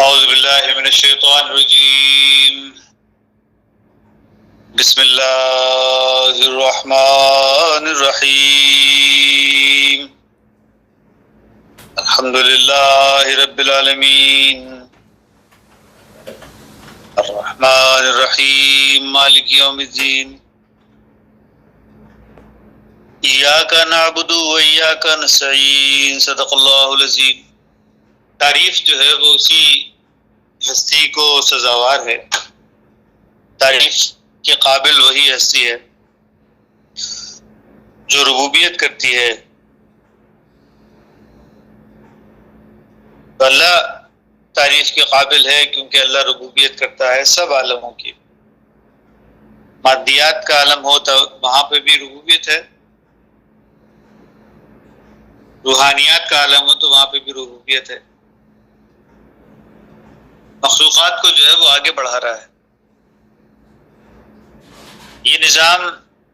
اعوذ باللہ من الشیطان الرجیم بسم اللہ الرحمن الرحیم الحمد للہ رب العالمین الرحمن الرحیم مالک یوم الدین ایاک نعبد و ایاک نستعین صدق اللہ العظیم۔ تعریف جو ہے وہ اسی ہستی کو سزاوار ہے، تعریف کے قابل وہی ہستی ہے جو ربوبیت کرتی ہے۔ تو اللہ تعریف کے قابل ہے کیونکہ اللہ ربوبیت کرتا ہے سب عالموں کی۔ مادیات کا عالم ہو تو وہاں پہ بھی ربوبیت ہے، روحانیات کا عالم ہو تو وہاں پہ بھی ربوبیت ہے۔ مخلوقات کو جو ہے وہ آگے بڑھا رہا ہے۔ یہ نظام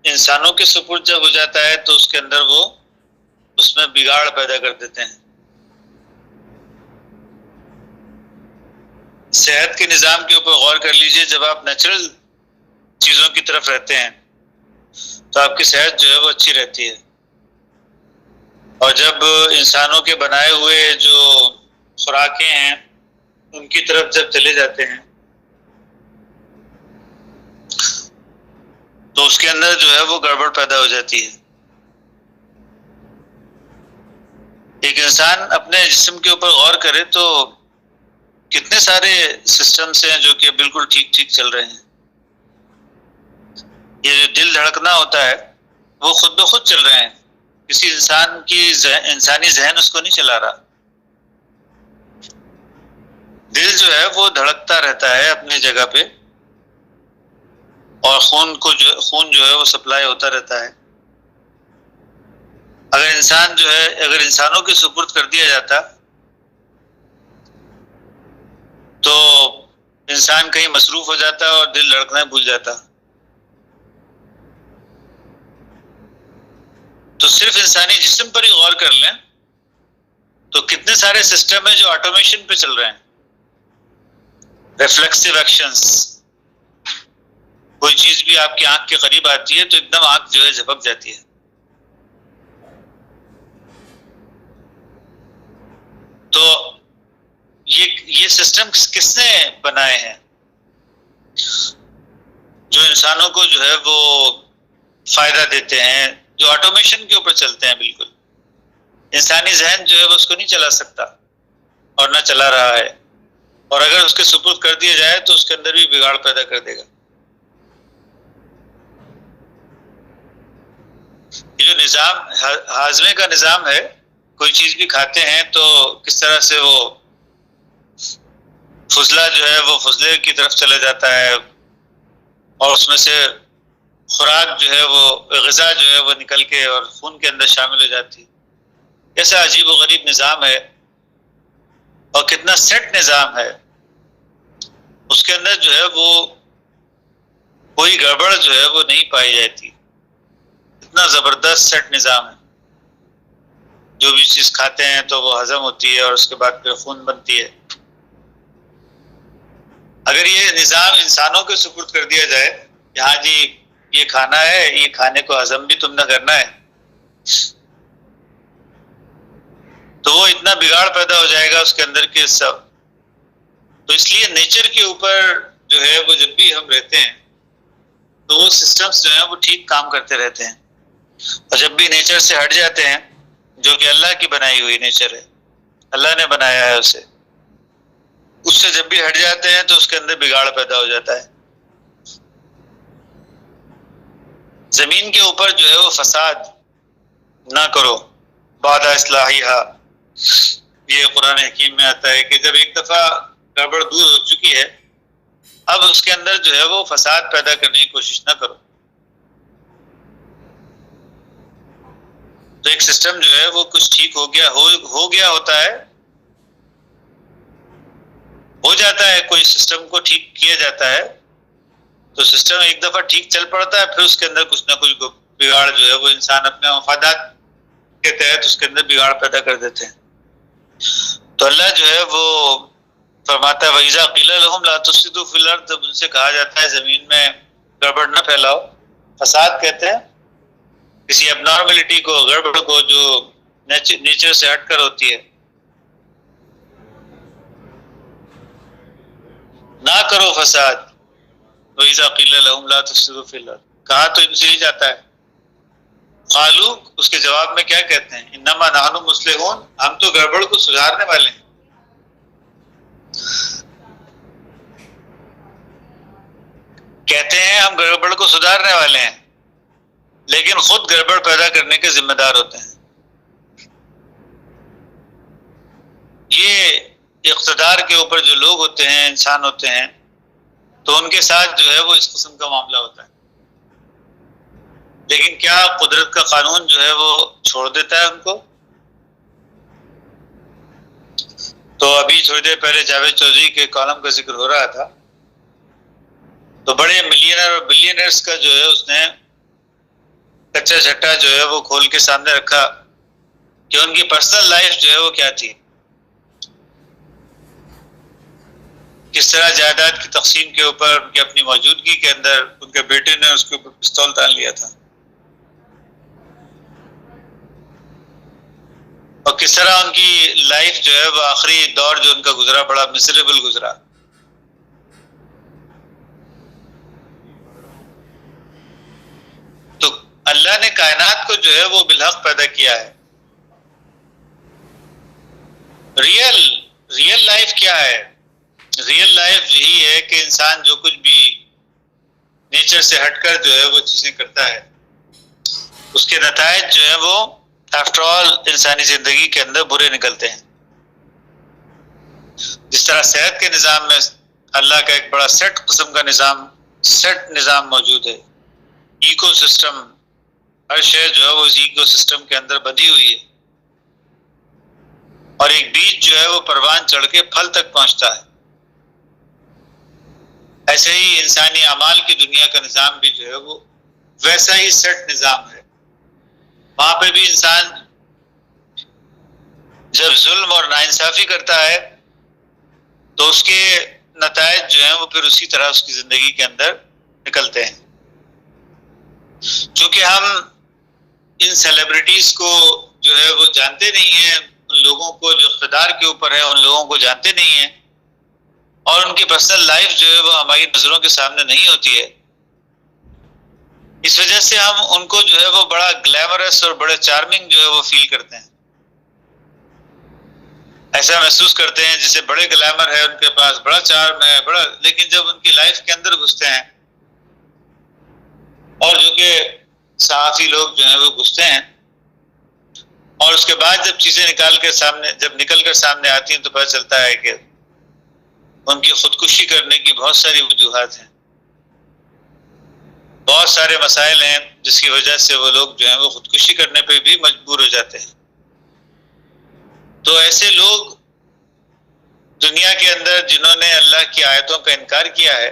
انسانوں کے سپرد جب ہو جاتا ہے تو اس کے اندر وہ اس میں بگاڑ پیدا کر دیتے ہیں۔ صحت کے نظام کے اوپر غور کر لیجئے، جب آپ نیچرل چیزوں کی طرف رہتے ہیں تو آپ کی صحت جو ہے وہ اچھی رہتی ہے، اور جب انسانوں کے بنائے ہوئے جو خوراکیں ہیں ان کی طرف جب چلے جاتے ہیں تو اس کے اندر جو ہے وہ گڑبڑ پیدا ہو جاتی ہے۔ ایک انسان اپنے جسم کے اوپر غور کرے تو کتنے سارے سسٹمز ہیں جو کہ بالکل ٹھیک ٹھیک چل رہے ہیں۔ یہ جو دل دھڑکنا ہوتا ہے وہ خود بخود چل رہے ہیں، کسی انسانی ذہن اس کو نہیں چلا رہا۔ دل جو ہے وہ دھڑکتا رہتا ہے اپنی جگہ پہ، اور خون جو ہے وہ سپلائی ہوتا رہتا ہے۔ اگر انسانوں کے سپرد کر دیا جاتا تو انسان کہیں مصروف ہو جاتا اور دل دھڑکنا بھول جاتا۔ تو صرف انسانی جسم پر ہی غور کر لیں تو کتنے سارے سسٹم ہیں جو آٹومیشن پہ چل رہے ہیں۔ ریفلیکسو ایکشنز، کوئی چیز بھی آپ کی آنکھ کے قریب آتی ہے تو ایک دم آنکھ جو ہے جھپک جاتی ہے۔ تو یہ سسٹم کس نے بنائے ہیں جو انسانوں کو جو ہے وہ فائدہ دیتے ہیں، جو آٹومیشن کے اوپر چلتے ہیں بالکل۔ انسانی ذہن جو ہے وہ اس کو نہیں چلا سکتا اور نہ چلا رہا ہے، اور اگر اس کے سپرد کر دیا جائے تو اس کے اندر بھی بگاڑ پیدا کر دے گا۔ یہ جو نظام ہاضمے کا نظام ہے، کوئی چیز بھی کھاتے ہیں تو کس طرح سے وہ فضلہ جو ہے وہ فضلے کی طرف چلا جاتا ہے، اور اس میں سے خوراک جو ہے وہ غذا جو ہے وہ نکل کے اور خون کے اندر شامل ہو جاتی ہے۔ کیسا عجیب و غریب نظام ہے، اور کتنا سیٹ نظام ہے۔ اس کے اندر جو ہے وہ کوئی گڑبڑ جو ہے وہ نہیں پائی جاتی۔ اتنا زبردست سیٹ نظام ہے، جو بھی چیز کھاتے ہیں تو وہ ہضم ہوتی ہے اور اس کے بعد پھر خون بنتی ہے۔ اگر یہ نظام انسانوں کے سپرد کر دیا جائے کہ ہاں جی یہ کھانا ہے، یہ کھانے کو ہضم بھی تم نے کرنا ہے، تو وہ اتنا بگاڑ پیدا ہو جائے گا اس کے اندر کے سب۔ تو اس لیے نیچر کے اوپر جو ہے وہ جب بھی ہم رہتے ہیں تو وہ سسٹمز جو ہیں وہ ٹھیک کام کرتے رہتے ہیں، اور جب بھی نیچر سے ہٹ جاتے ہیں، جو کہ اللہ کی بنائی ہوئی نیچر ہے، اللہ نے بنایا ہے اسے، اس سے جب بھی ہٹ جاتے ہیں تو اس کے اندر بگاڑ پیدا ہو جاتا ہے۔ زمین کے اوپر جو ہے وہ فساد نہ کرو بعد اصلاحها، یہ قرآن حکیم میں آتا ہے کہ جب ایک دفعہ گڑبڑ دور ہو چکی ہے، اب اس کے اندر جو ہے وہ فساد پیدا کرنے کی کوشش نہ کرو۔ تو ایک سسٹم جو ہے وہ کچھ ٹھیک ہو گیا ہوتا ہے، ہو جاتا ہے، کوئی سسٹم کو ٹھیک کیا جاتا ہے تو سسٹم ایک دفعہ ٹھیک چل پڑتا ہے، پھر اس کے اندر کچھ نہ کچھ بگاڑ جو ہے وہ انسان اپنے مفادات کے تحت اس کے اندر بگاڑ پیدا کر دیتے ہیں۔ تو اللہ جو ہے وہ فرماتا ہے وَإِذَا قِيلَ لَهُمْ لَا تُفْسِدُوا فِي الْأَرْضِ، جب ان سے کہا جاتا ہے زمین میں گڑبڑ نہ پھیلاؤ. فساد کہتے ہیں کسی اب نارملٹی کو، گڑبڑ کو جو نیچر سے ہٹ کر ہوتی ہے. نہ کرو فساد. وَإِذَا قِيلَ لَهُمْ لَا تُفْسِدُوا فِي الْأَرْضِ، کہا تو ان سے ہی جاتا ہے. قالوا، اس کے جواب میں کیا کہتے ہیں؟ انما نحن مصلحون، ہم تو گڑبڑ کو سدھارنے والے ہیں. کہتے ہیں ہم گڑبڑ کو سدھارنے والے ہیں، لیکن خود گڑبڑ پیدا کرنے کے ذمہ دار ہوتے ہیں. یہ اقتدار کے اوپر جو لوگ ہوتے ہیں، انسان ہوتے ہیں، تو ان کے ساتھ جو ہے وہ اس قسم کا معاملہ ہوتا ہے. لیکن کیا قدرت کا قانون جو ہے وہ چھوڑ دیتا ہے ان کو؟ تو ابھی تھوڑی دیر پہلے جاوید چودھری کے کالم کا ذکر ہو رہا تھا، تو بڑے ملینر اور بلینئرز کا جو ہے اس نے کچا چھٹا جو ہے وہ کھول کے سامنے رکھا کہ ان کی پرسنل لائف جو ہے وہ کیا تھی، کس طرح جائیداد کی تقسیم کے اوپر ان کی اپنی موجودگی کے اندر ان کے بیٹے نے اس کے اوپر پستول تان لیا تھا، اور کس طرح ان کی لائف جو ہے وہ آخری دور جو ان کا گزرا بڑا مسریبل گزرا. تو اللہ نے کائنات کو جو ہے وہ بالحق پیدا کیا ہے. ریئل لائف کیا ہے؟ ریئل لائف یہی ہے کہ انسان جو کچھ بھی نیچر سے ہٹ کر جو ہے وہ چیزیں کرتا ہے، اس کے نتائج جو ہے وہ آفٹر آل انسانی زندگی کے اندر برے نکلتے ہیں. جس طرح صحت کے نظام میں اللہ کا ایک بڑا سیٹ قسم کا نظام موجود ہے، ایکو سسٹم، ہر شے جو ہے وہ اس ایکو سسٹم کے اندر بندھی ہوئی ہے، اور ایک بیج جو ہے وہ پروان چڑھ کے پھل تک پہنچتا ہے. ایسے ہی انسانی اعمال کی دنیا کا نظام بھی جو ہے وہ ویسا ہی سیٹ نظام ہے. وہاں پہ بھی انسان جب ظلم اور ناانصافی کرتا ہے تو اس کے نتائج جو ہیں وہ پھر اسی طرح اس کی زندگی کے اندر نکلتے ہیں. چونکہ ہم ان سیلیبریٹیز کو جو ہے وہ جانتے نہیں ہیں، ان لوگوں کو جو اقتدار کے اوپر ہے ان لوگوں کو جانتے نہیں ہیں، اور ان کی پرسنل لائف جو ہے وہ ہماری نظروں کے سامنے نہیں ہوتی ہے. اس وجہ سے ہم ان کو جو ہے وہ بڑا گلیمرس اور بڑے چارمنگ جو ہے وہ فیل کرتے ہیں. ایسا محسوس کرتے ہیں جسے بڑے گلیمر ہے، ان کے پاس بڑا چارم ہے، بڑا، لیکن جب ان کی لائف کے اندر گھستے ہیں، اور جو کہ صحافی لوگ جو ہیں وہ گھستے ہیں، اور اس کے بعد جب چیزیں نکل کر سامنے آتی ہیں تو پتہ چلتا ہے کہ ان کی خودکشی کرنے کی بہت ساری وجوہات ہیں، بہت سارے مسائل ہیں جس کی وجہ سے وہ لوگ جو ہیں وہ خودکشی کرنے پہ بھی مجبور ہو جاتے ہیں. تو ایسے لوگ دنیا کے اندر جنہوں نے اللہ کی آیتوں کا انکار کیا ہے،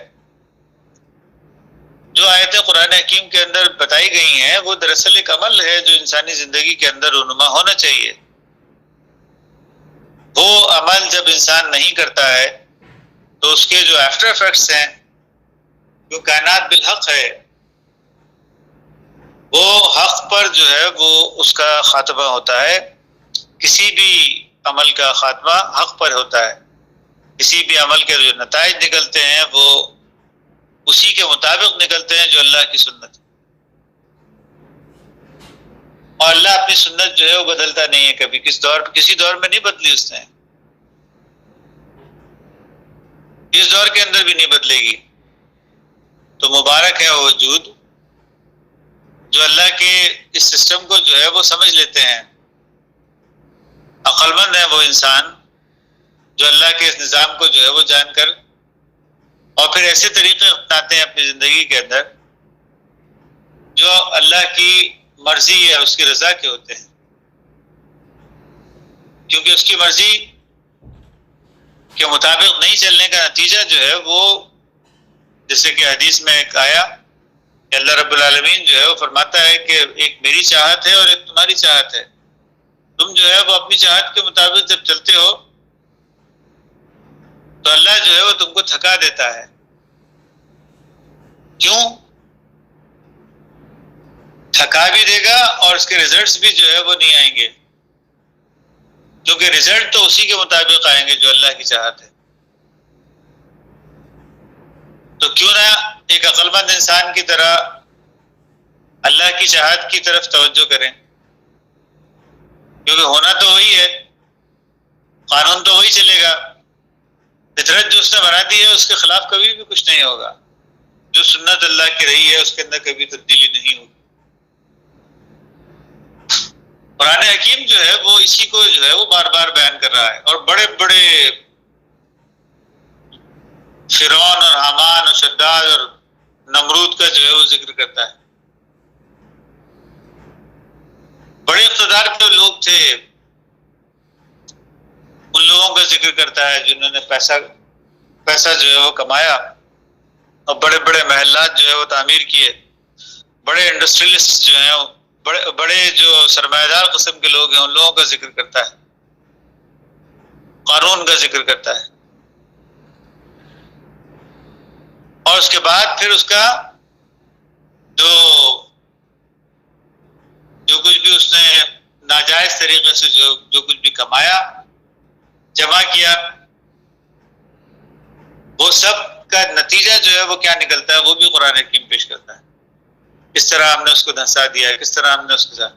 جو آیتیں قرآن حکیم کے اندر بتائی گئی ہیں وہ دراصل ایک عمل ہے جو انسانی زندگی کے اندر رونما ہونا چاہیے. وہ عمل جب انسان نہیں کرتا ہے تو اس کے جو آفٹر افیکٹس ہیں، جو کائنات بالحق ہے، وہ حق پر جو ہے وہ اس کا خاتمہ ہوتا ہے. کسی بھی عمل کا خاتمہ حق پر ہوتا ہے. کسی بھی عمل کے جو نتائج نکلتے ہیں وہ اسی کے مطابق نکلتے ہیں جو اللہ کی سنت ہے. اور اللہ اپنی سنت جو ہے وہ بدلتا نہیں ہے کبھی، کسی دور میں نہیں بدلی اس نے، اس دور کے اندر بھی نہیں بدلے گی. تو مبارک ہے وہ وجود جو اللہ کے اس سسٹم کو جو ہے وہ سمجھ لیتے ہیں. عقل مند ہے وہ انسان جو اللہ کے اس نظام کو جو ہے وہ جان کر اور پھر ایسے طریقے اپناتے ہیں اپنی زندگی کے اندر جو اللہ کی مرضی یا اس کی رضا کے ہوتے ہیں. کیونکہ اس کی مرضی کے مطابق نہیں چلنے کا نتیجہ جو ہے وہ، جیسے کہ حدیث میں ایک آیا کہ اللہ رب العالمین جو ہے وہ فرماتا ہے کہ ایک میری چاہت ہے اور ایک تمہاری چاہت ہے. تم جو ہے وہ اپنی چاہت کے مطابق جب چلتے ہو تو اللہ جو ہے وہ تم کو تھکا دیتا ہے. کیوں؟ تھکا بھی دے گا اور اس کے ریزلٹس بھی جو ہے وہ نہیں آئیں گے، کیونکہ ریزلٹ تو اسی کے مطابق آئیں گے جو اللہ کی چاہت ہے. تو کیوں نہ ایک عقل مند انسان کی طرح اللہ کی چاہت کی طرف توجہ کریں، کیونکہ ہونا تو وہی ہے، قانون تو وہی چلے گا. فطرت جو اس نے بنا دی ہے اس کے خلاف کبھی بھی کچھ نہیں ہوگا. جو سنت اللہ کی رہی ہے اس کے اندر کبھی تبدیلی نہیں ہوگی. قرآن حکیم جو ہے وہ اسی کو جو ہے وہ بار بار بیان کر رہا ہے، اور بڑے بڑے فرعون اور حامان اور شداد اور نمرود کا جو ہے وہ ذکر کرتا ہے. بڑے اقتدار کے لوگ تھے، ان لوگوں کا ذکر کرتا ہے جنہوں نے پیسہ جو ہے وہ کمایا اور بڑے بڑے محلات جو ہے وہ تعمیر کیے. بڑے انڈسٹریلسٹ جو ہیں، بڑے جو سرمایہ دار قسم کے لوگ ہیں، ان لوگوں کا ذکر کرتا ہے، قارون کا ذکر کرتا ہے. اور اس کے بعد پھر اس کا جو کچھ بھی اس نے ناجائز طریقے سے جو کچھ بھی کمایا، جمع کیا، وہ سب کا نتیجہ جو ہے وہ کیا نکلتا ہے وہ بھی قرآن حکیم پیش کرتا ہے. کس طرح ہم نے اس کو دھنسا دیا ہے، کس طرح ہم نے اس کے ساتھ.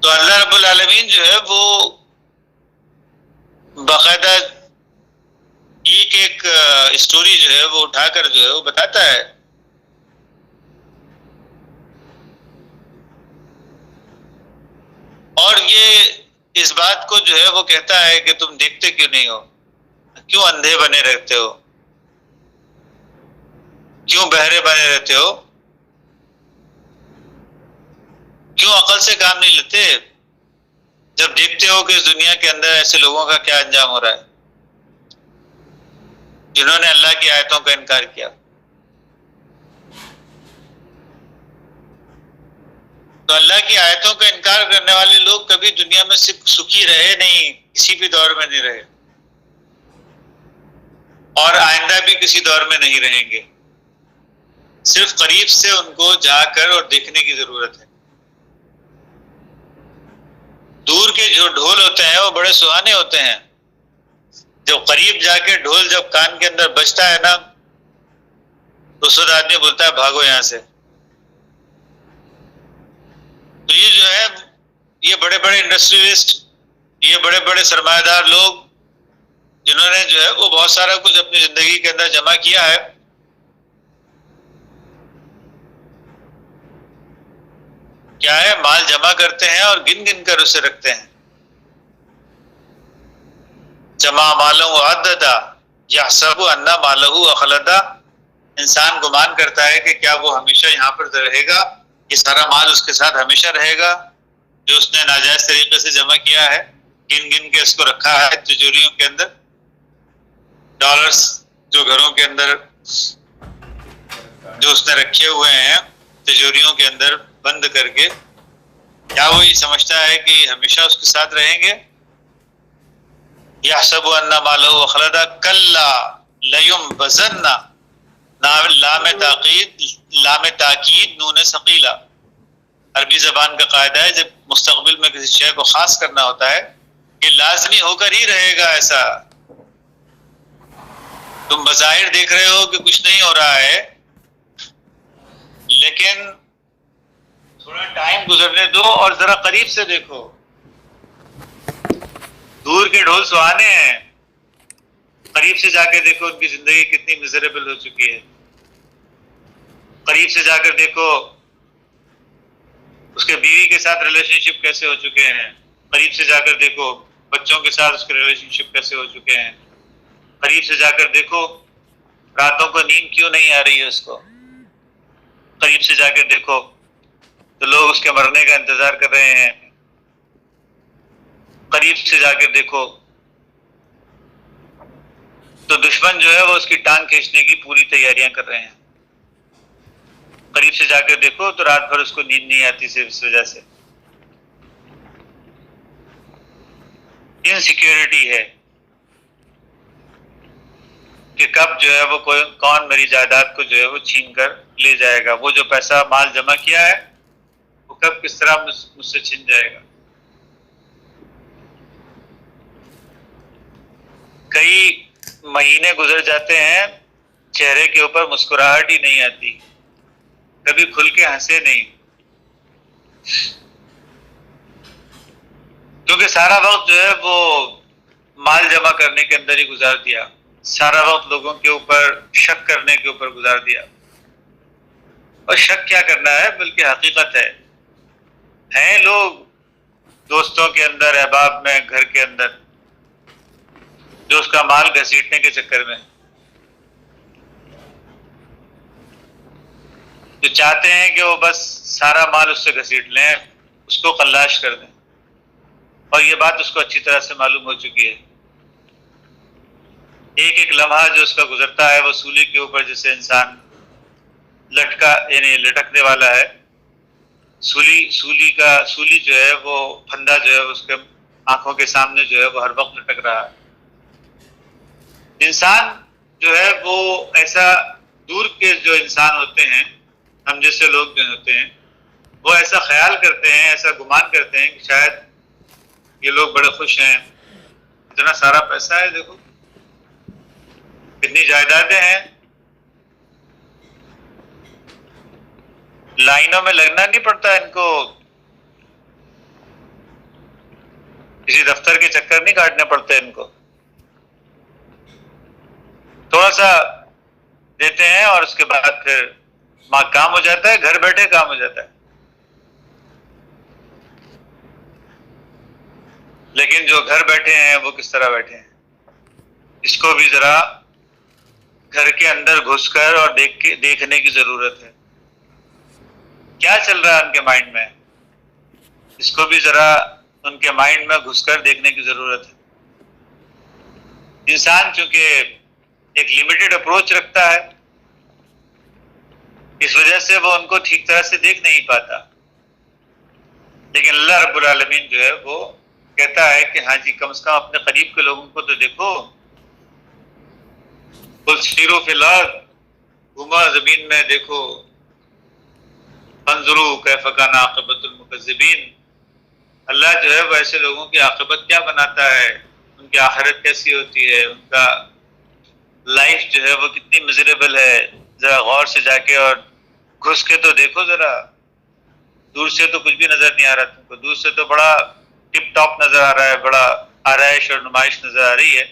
تو اللہ رب العالمین جو ہے وہ باقاعدہ ایک اسٹوری جو ہے وہ اٹھا کر جو ہے وہ بتاتا ہے. اور یہ اس بات کو جو ہے وہ کہتا ہے کہ تم دیکھتے کیوں نہیں ہو، کیوں اندھے بنے رہتے ہو، کیوں بہرے بنے رہتے ہو، کیوں عقل سے کام نہیں لیتے جب دیکھتے ہو کہ اس دنیا کے اندر ایسے لوگوں کا کیا انجام ہو رہا ہے جنہوں نے اللہ کی آیتوں کا انکار کیا. تو اللہ کی آیتوں کا انکار کرنے والے لوگ کبھی دنیا میں سکھی رہے نہیں، کسی بھی دور میں نہیں رہے، اور آئندہ بھی کسی دور میں نہیں رہیں گے. صرف قریب سے ان کو جا کر اور دیکھنے کی ضرورت ہے. دور کے جو ڈھول ہوتے ہیں وہ بڑے سہانے ہوتے ہیں، جب قریب جا کے ڈھول جب کان کے اندر بجتا ہے نا تو اس وقت آدمی بولتا ہے بھاگو یہاں سے. تو یہ جو ہے یہ بڑے بڑے انڈسٹریلسٹ، یہ بڑے بڑے سرمایہ دار لوگ جنہوں نے جو ہے وہ بہت سارا کچھ اپنی زندگی کے اندر جمع کیا ہے، کیا ہے مال جمع کرتے ہیں اور گن گن کر اسے رکھتے ہیں. جمع مالہ عددا یحسب ان مالہ اخلدا. انسان گمان کرتا ہے کہ کیا وہ ہمیشہ یہاں پر رہے گا، یہ سارا مال اس کے ساتھ ہمیشہ رہے گا جو اس نے ناجائز طریقے سے جمع کیا ہے. گن گن کے اس کو رکھا ہے تجوریوں کے اندر، ڈالرز جو گھروں کے اندر جو اس نے رکھے ہوئے ہیں تجوریوں کے اندر بند کر کے. کیا وہ یہ سمجھتا ہے کہ ہمیشہ اس کے ساتھ رہیں گے؟ یحسب ان مالہ اخلدا کلا لینبذن، لام تاکید نون ثقیلہ. عربی زبان کا قاعدہ ہے جب مستقبل میں کسی شے کو خاص کرنا ہوتا ہے کہ لازمی ہو کر ہی رہے گا ایسا. تم بظاہر دیکھ رہے ہو کہ کچھ نہیں ہو رہا ہے، لیکن تھوڑا ٹائم گزرنے دو اور ذرا قریب سے دیکھو. دور کے ڈھول سہانے ہیں، قریب سے جا کے دیکھو ان کی زندگی کتنی میزریبل ہو چکی ہے. قریب سے جا کر دیکھو اس کے بیوی کے ساتھ ریلیشن شپ کیسے ہو چکے ہیں. قریب سے جا کر دیکھو بچوں کے ساتھ اس کے ریلیشن شپ کیسے ہو چکے ہیں. قریب سے جا کر دیکھو راتوں کو نیند کیوں نہیں آ رہی ہے اس کو. قریب سے جا کر دیکھو تو لوگ اس کے مرنے کا انتظار کر رہے ہیں. قریب سے جا کر دیکھو تو دشمن جو ہے وہ اس کی ٹانگ کھینچنے کی پوری تیاریاں کر رہے ہیں. قریب سے جا کر دیکھو تو رات بھر اس کو نیند نہیں آتی صرف اس وجہ سے انسیکیورٹی ہے. کہ کب جو ہے وہ کون میری جائیداد کو جو ہے وہ چھین کر لے جائے گا، وہ جو پیسہ مال جمع کیا ہے وہ کب کس طرح مجھ سے چھن جائے گا۔ کئی مہینے گزر جاتے ہیں، چہرے کے اوپر مسکراہٹ ہی نہیں آتی، کبھی کھل کے ہنسے نہیں، کیونکہ سارا وقت جو ہے وہ مال جمع کرنے کے اندر ہی گزار دیا، سارا وقت لوگوں کے اوپر شک کرنے کے اوپر گزار دیا۔ اور شک کیا کرنا ہے، بلکہ حقیقت ہے، ہیں لوگ دوستوں کے اندر، احباب میں، گھر کے اندر، جو اس کا مال گھسیٹنے کے چکر میں، جو چاہتے ہیں کہ وہ بس سارا مال اس سے گھسیٹ لیں، اس کو قلاش کر دیں، اور یہ بات اس کو اچھی طرح سے معلوم ہو چکی ہے۔ ایک ایک لمحہ جو اس کا گزرتا ہے وہ سولی کے اوپر جیسے انسان لٹکا یعنی لٹکنے والا ہے، سولی جو ہے وہ پھندا جو ہے اس کے آنکھوں کے سامنے جو ہے وہ ہر وقت لٹک رہا ہے۔ انسان جو ہے وہ ایسا، دور کے جو انسان ہوتے ہیں، ہم جیسے لوگ جو ہوتے ہیں، وہ ایسا خیال کرتے ہیں، ایسا گمان کرتے ہیں کہ شاید یہ لوگ بڑے خوش ہیں، اتنا سارا پیسہ ہے، دیکھو کتنی جائیدادیں ہیں، لائنوں میں لگنا نہیں پڑتا ان کو، کسی دفتر کے چکر نہیں کاٹنے پڑتے ان کو، تھوڑا سا دیتے ہیں اور اس کے بعد پھر کام ہو جاتا ہے، گھر بیٹھے کام ہو جاتا ہے۔ لیکن جو گھر بیٹھے ہیں وہ کس طرح بیٹھے ہیں، اس کو بھی ذرا گھر کے اندر گھس کر اور دیکھنے کی ضرورت ہے، کیا چل رہا ہے ان کے مائنڈ میں، اس کو بھی ذرا ان کے مائنڈ میں گھس کر دیکھنے کی ضرورت ہے۔ انسان چونکہ ایک لمیٹڈ اپروچ رکھتا ہے، اس وجہ سے وہ ان کو ٹھیک طرح سے دیکھ نہیں پاتا، لیکن اللہ رب العالمین جو ہے وہ کہتا ہے کہ ہاں جی کم از کم اپنے قریب کے لوگوں کو تو دیکھو، قل سیروا فی الارض، گھما زمین میں دیکھو، انظروا کیف کان عاقبۃ المکذبین، اللہ جو ہے وہ ایسے لوگوں کی عاقبت کیا بناتا ہے، ان کی آخرت کیسی ہوتی ہے، ان کا لائف جو ہے وہ کتنی میزریبل ہے، ذرا غور سے جا کے اور گھس کے تو دیکھو ذرا، دور سے تو کچھ بھی نظر نہیں آ رہا تم کو، دور سے تو بڑا ٹپ ٹاپ نظر آ رہا ہے، بڑا آرائش اور نمائش نظر آ رہی ہے،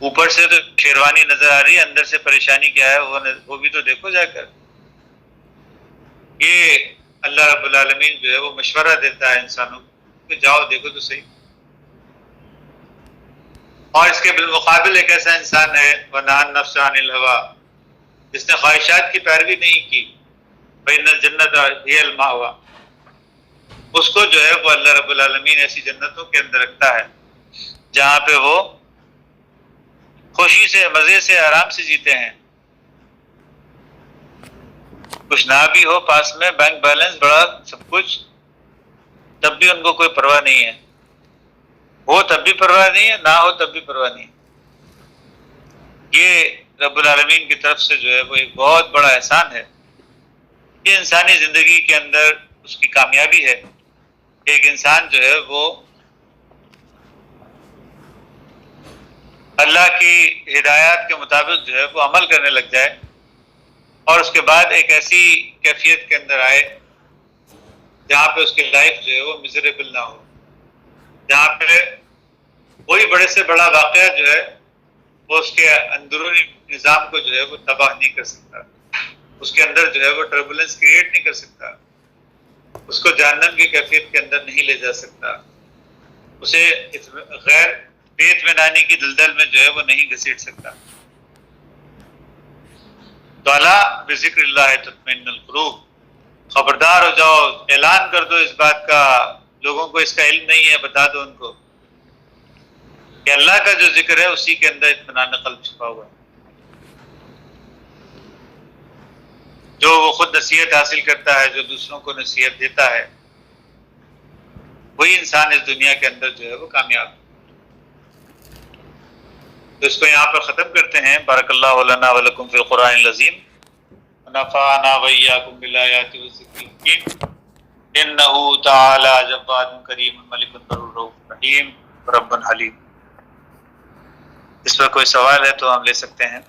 اوپر سے تو شیروانی نظر آ رہی ہے، اندر سے پریشانی کیا ہے وہ بھی تو دیکھو جا کر۔ یہ اللہ رب العالمین جو ہے وہ مشورہ دیتا ہے انسانوں کو کہ جاؤ دیکھو تو صحیح۔ اور اس کے بالمقابل ایک ایسا انسان ہے وَنَهَى النَّفْسَ عَنِ الْهَوَىٰ، جس نے خواہشات کی پیروی نہیں کی، فَإِنَّ الْجَنَّةَ هِيَ الْمَأْوَىٰ، اس کو جو ہے وہ اللہ رب العالمین ایسی جنتوں کے اندر رکھتا ہے جہاں پہ وہ خوشی سے، مزے سے، آرام سے جیتے ہیں، کچھ نہ بھی ہو پاس میں، بینک بیلنس بڑا سب کچھ، تب بھی ان کو کوئی پرواہ نہیں ہے، ہو تب بھی پرواہ نہیں ہے، نہ ہو تب بھی پرواہ نہیں ہے۔ یہ رب العالمین کی طرف سے جو ہے وہ ایک بہت بڑا احسان ہے، یہ انسانی زندگی کے اندر اس کی کامیابی ہے، ایک انسان جو ہے وہ اللہ کی ہدایات کے مطابق جو ہے وہ عمل کرنے لگ جائے، اور اس کے بعد ایک ایسی کیفیت کے اندر آئے جہاں پہ اس کی لائف جو ہے وہ میزریبل نہ ہو، جہاں پہ کوئی بڑے سے بڑا واقعہ جو ہے وہ اس کے اندرونی نظام کو جو ہے وہ تباہ نہیں کر سکتا، اس کے اندر جو ہے وہ ٹربولنس کریٹ نہیں کر سکتا، اس کو جہنم کی کیفیت کے اندر نہیں لے جا سکتا، اسے غیر بے اطمینانی کی دلدل میں جو ہے وہ نہیں گھسیٹ سکتا۔ تو الا بذکر اللہ تطمئن القلوب، خبردار ہو جاؤ، اعلان کر دو اس بات کا، لوگوں کو اس کا علم نہیں ہے بتا دو ان کو کہ اللہ کا جو ذکر ہے اسی کے اندر اطمینان قلب چھپا ہوا ہے۔ جو وہ خود نصیحت حاصل کرتا ہے، جو دوسروں کو نصیحت دیتا ہے، وہی انسان اس دنیا کے اندر جو ہے وہ کامیاب ہے۔ تو اس کو یہاں پر ختم کرتے ہیں. بارک اللہ لنا ولکم فی القرآن العظیم ونفعنا وإیاکم بالآیات والذکر الحکیم. انہ تعالی جواد کریم ملک بر رؤوف رحیم رب حلیم. اس پر کوئی سوال ہے تو ہم لے سکتے ہیں.